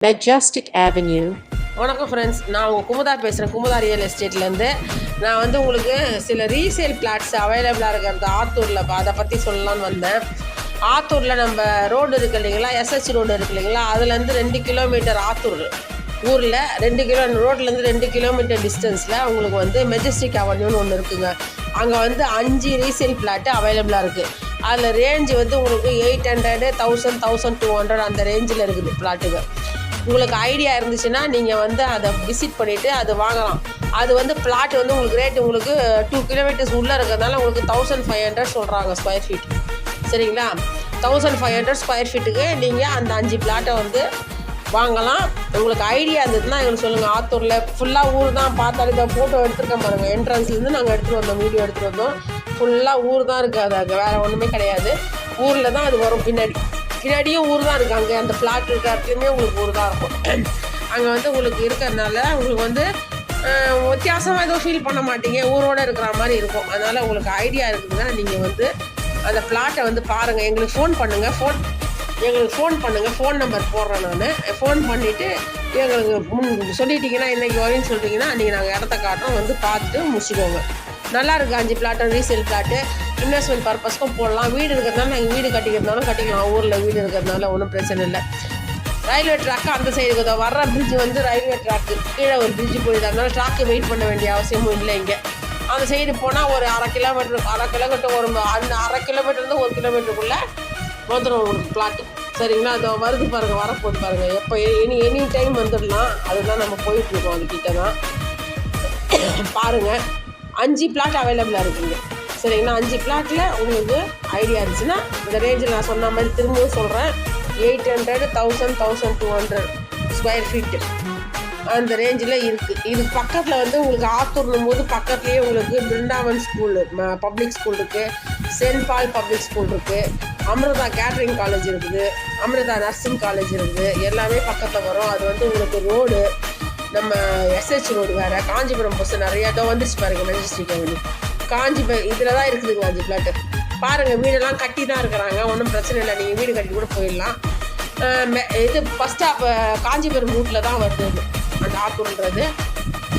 Majestic Avenue. வணக்கம் friends, நான் உங்கள் குமுதா பேசுகிறேன். குமுதா ரியல் எஸ்டேட்லேருந்து நான் வந்து உங்களுக்கு சில ரீசேல் பிளாட்ஸ் அவைலபிளாக இருக்கிறது ஆத்தூரில் அதை பற்றி சொல்லலான்னு வந்தேன். ஆத்தூரில் நம்ம ரோடு இருக்குது இல்லைங்களா, எஸ்ஹெச் ரோடு இருக்குது இல்லைங்களா, அதுலேருந்து 2 கிலோமீட்டர் ஆத்தூர் ஊரில் 2 ரோட்லேருந்து 2 கிலோமீட்டர் டிஸ்டன்ஸில் உங்களுக்கு வந்து மெஜஸ்டிக் அவென்யூன்னு ஒன்று இருக்குங்க. அங்கே வந்து 5 ரீசேல் பிளாட்டு அவைலபிளாக இருக்குது. அதில் ரேஞ்சு வந்து உங்களுக்கு 800, 1000, 1200 அந்த ரேஞ்சில் இருக்குது பிளாட்டுங்க. உங்களுக்கு ஐடியா இருந்துச்சுன்னா நீங்கள் வந்து அதை விசிட் பண்ணிவிட்டு அது வாங்கலாம். அது வந்து பிளாட் வந்து உங்களுக்கு ரேட் உங்களுக்கு 2 கிலோமீட்டர்ஸ் உள்ளே இருக்கிறதுனால உங்களுக்கு 1500 சொல்கிறாங்க ஸ்கொயர் ஃபீட். சரிங்களா, 1500 ஸ்கொயர் ஃபீட்டுக்கு நீங்கள் அந்த 5 பிளாட்டை வந்து வாங்கலாம். உங்களுக்கு ஐடியா இருந்ததுன்னா எங்களுக்கு சொல்லுங்கள். ஆத்தூரில் ஃபுல்லாக ஊர் தான். பார்த்தாலே இப்போ ஃபோட்டோ எடுத்துருக்கேன் பாருங்கள். என்ட்ரன்ஸ்லேருந்து நாங்கள் எடுத்துகிட்டு வந்தோம், வீடியோ எடுத்துகிட்டு வந்தோம். ஃபுல்லாக ஊர் தான் இருக்குது. அது வேறு ஒன்றுமே கிடையாது. ஊரில் தான் அது வரும். பின்னாடியும் ஊர் தான் இருக்குது. அங்கே அந்த பிளாட் இருக்கிற இடத்துலையுமே உங்களுக்கு ஊர் தான் இருக்கும். அங்கே வந்து உங்களுக்கு இருக்கிறதுனால உங்களுக்கு வந்து வித்தியாசமாக எதுவும் ஃபீல் பண்ண மாட்டீங்க. ஊரோடு இருக்கிற மாதிரி இருக்கும். அதனால் உங்களுக்கு ஐடியா இருக்குதுன்னா நீங்கள் வந்து அந்த பிளாட்டை வந்து பாருங்கள். எங்களுக்கு ஃபோன் பண்ணுங்கள். ஃபோன் நம்பர் போடுறேன் நான். ஃபோன் பண்ணிவிட்டு எங்களுக்கு சொல்லிட்டீங்கன்னா இன்றைக்கி வரேன்னு சொல்லிட்டீங்கன்னா அன்றைக்கி நாங்கள் இடத்த காட்டுறோம். வந்து பார்த்துட்டு முடிச்சுக்கோங்க. நல்லா இருக்குது. 5 பிளாட்டு ரீசேல் பிளாட்டு. இன்வெஸ்ட்மெண்ட் பர்பஸ்க்கும் போடலாம். வீடு இருக்கிறதுனால நாங்கள் வீடு கட்டிக்கிறதுனாலும் கட்டிக்கலாம். ஊரில் வீடு இருக்கிறதுனால ஒன்றும் பிரச்சனை இல்லை. ரயில்வே ட்ராக்கு அந்த சைடு இருக்குது. வர்ற பிரிட்ஜ் வந்து ரயில்வே ட்ராக்கு கீழே ஒரு பிரிட்ஜ் போயிடுது. அதனால ட்ராக்கு வெயிட் பண்ண வேண்டிய அவசியமும் இல்லை. இங்கே அந்த சைடு போனால் ஒரு அரை கிலோமீட்டர் ஒரு அந்த 1/2 கிலோமீட்டர்லேருந்து 1 கிலோமீட்டருக்குள்ளே வந்துடும் உங்களுக்கு பிளாட்டு. சரிங்களா, அது வருது பாருங்கள், வரப்போது பாருங்கள். எப்போ எனி டைம் வந்துடலாம். அதுதான் நம்ம போயிட்டுருக்கோம். அதுக்கிட்ட தான் பாருங்கள். 5 பிளாட் அவைலபிளாக இருக்குங்க. சரிங்களா, 5 பிளாட்டில் உங்களுக்கு ஐடியா இருந்துச்சுன்னா இந்த ரேஞ்சில் நான் சொன்ன மாதிரி திரும்பவும் சொல்கிறேன். 800, 1000, 1200 ஸ்கொயர் ஃபீட்டு அந்த ரேஞ்சில் இருக்குது. இது பக்கத்தில் வந்து உங்களுக்கு ஆத்தூர்னும் போது பக்கத்துலேயே உங்களுக்கு பிருந்தாவன் ஸ்கூல் பப்ளிக் ஸ்கூல் இருக்குது, சென்ட் பால் பப்ளிக் ஸ்கூல் இருக்குது, அமிர்தா கேட்ரிங் காலேஜ் இருக்குது, அமிர்தா நர்சிங் காலேஜ் இருக்குது. எல்லாமே பக்கத்தில் வரும். அது வந்து உங்களுக்கு ரோடு நம்ம எஸ்ஹெச் ரோடு வேறு. காஞ்சிபுரம் பஸ் நிறையா தான் வந்துச்சு பாருங்கள். மெஜஸ்டிக் அவென்யூ காஞ்சிபுரம் இதில் தான் இருக்குதுங்க 5 பிளாட்டு. பாருங்கள், வீடெல்லாம் கட்டி தான் இருக்கிறாங்க. ஒன்றும் பிரச்சனை இல்லை. நீங்கள் வீடு கட்டி கூட போயிடலாம். இது பஸ் ஸ்டாப் காஞ்சிபுரம் ரூட்டில் தான் வருது. அந்த ஆத்தூர்ன்றது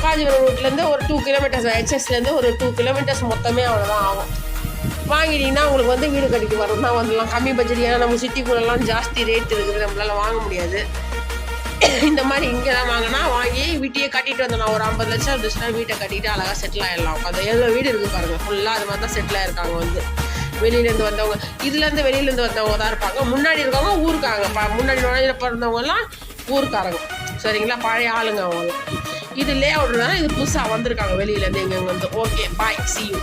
காஞ்சிபுரம் ரூட்லேருந்து ஒரு 2 கிலோமீட்டர்ஸ், ஹெச்எஸ்லேருந்து ஒரு 2 கிலோமீட்டர்ஸ் மொத்தமே அவ்வளோதான் ஆகும். வாங்கினீங்கன்னா உங்களுக்கு வந்து வீடு கட்டிட்டு வரணும்னா வந்துடலாம். கம்மி பட்ஜெட். ஏன்னா நம்ம சிட்டிக்குள்ளெல்லாம் ஜாஸ்தி ரேட் இருக்குது, நம்மளால் வாங்க முடியாது. இந்த மாதிரி இங்கே தான் வாங்கினா வாங்கி வீட்டையே கட்டிட்டு வந்தோம். ஒரு 50 லட்சம் இருந்துச்சுன்னா வீட்டை கட்டிட்டு அழகாக செட்டில் ஆகிடலாம். அது எவ்வளோ வீடு இருக்குது பாருங்கள். ஃபுல்லாக அது மாதிரி தான் செட்டில் ஆகிருக்காங்க. வந்து வெளியிலேருந்து வந்தவங்க, வெளியிலேருந்து வந்தவங்க தான் இருப்பாங்க. முன்னாடி இருக்கவங்க ஊருக்காங்க. முன்னாடி நுழையில பிறந்தவங்கலாம் ஊருக்காரங்க. சரிங்களா, பழைய ஆளுங்க அவங்க. இது லே அவுட்னால இது புதுசாக வந்திருக்காங்க வெளியிலேருந்து. எங்கே வந்து ஓகே பாய், see you.